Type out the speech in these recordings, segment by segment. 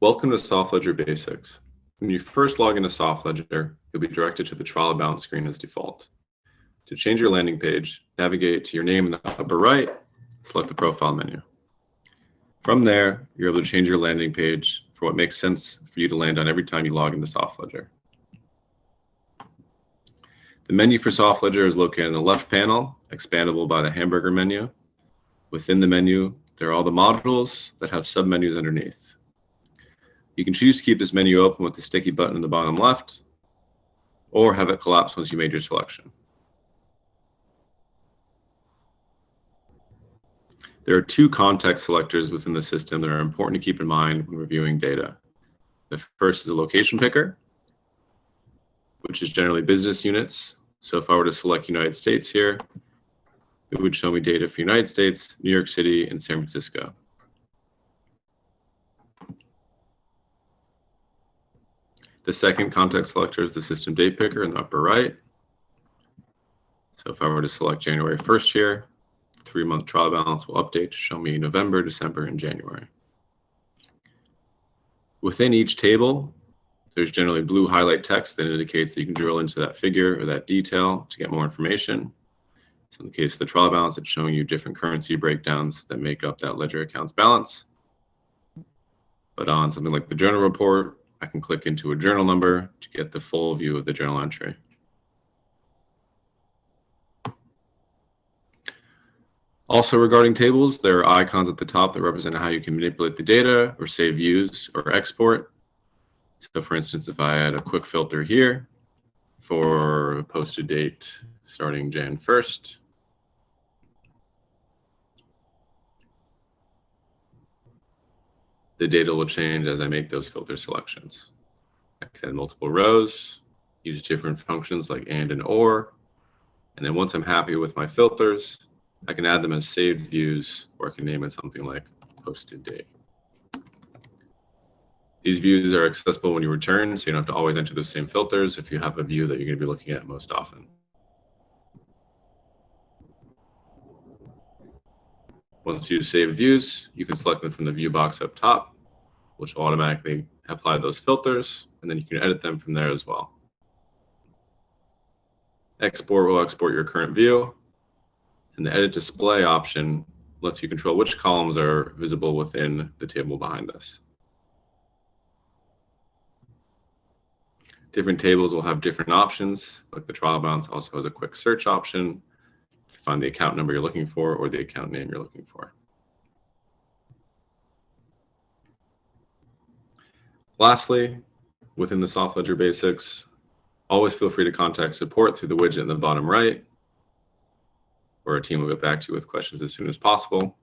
Welcome to SoftLedger Basics. When you first log into SoftLedger, you'll be directed to the trial balance screen as default. To change your landing page, navigate to your name in the upper right, select the profile menu. From there, you're able to change your landing page for what makes sense for you to land on every time you log into SoftLedger. The menu for SoftLedger is located in the left panel, expandable by the hamburger menu. Within the menu, there are all the modules that have submenus underneath. You can choose to keep this menu open with the sticky button in the bottom left, or have it collapse once you made your selection. There are two context selectors within the system that are important to keep in mind when reviewing data. The first is a location picker, which is generally business units. So if I were to select United States here, it would show me data for United States, New York City, and San Francisco. The second context selector is the system date picker in the upper right. So if I were to select January 1st here, the 3-month trial balance will update to show me November, December, and January. Within each table, there's generally blue highlight text that indicates that you can drill into that figure or that detail to get more information. So in the case of the trial balance, it's showing you different currency breakdowns that make up that ledger accounts balance. But on something like the journal report, I can click into a journal number to get the full view of the journal entry. Also regarding tables, there are icons at the top that represent how you can manipulate the data or save views or export. So for instance, if I add a quick filter here for a posted date starting Jan 1st, the data will change as I make those filter selections. I can add multiple rows, use different functions like and or, and then once I'm happy with my filters, I can add them as saved views, or I can name it something like posted date. These views are accessible when you return, so you don't have to always enter the same filters if you have a view that you're going to be looking at most often. Once you save views, you can select them from the view box up top, which will automatically apply those filters, and then you can edit them from there as well. Export will export your current view, and the edit display option lets you control which columns are visible within the table behind this. Different tables will have different options, like the trial balance also has a quick search option to find the account number you're looking for or the account name you're looking for. Lastly, within the SoftLedger Basics, always feel free to contact support through the widget in the bottom right, where our team will get back to you with questions as soon as possible,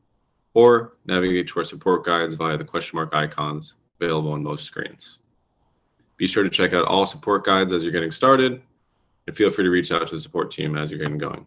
or navigate to our support guides via the question mark icons available on most screens. Be sure to check out all support guides as you're getting started, and feel free to reach out to the support team as you're getting going.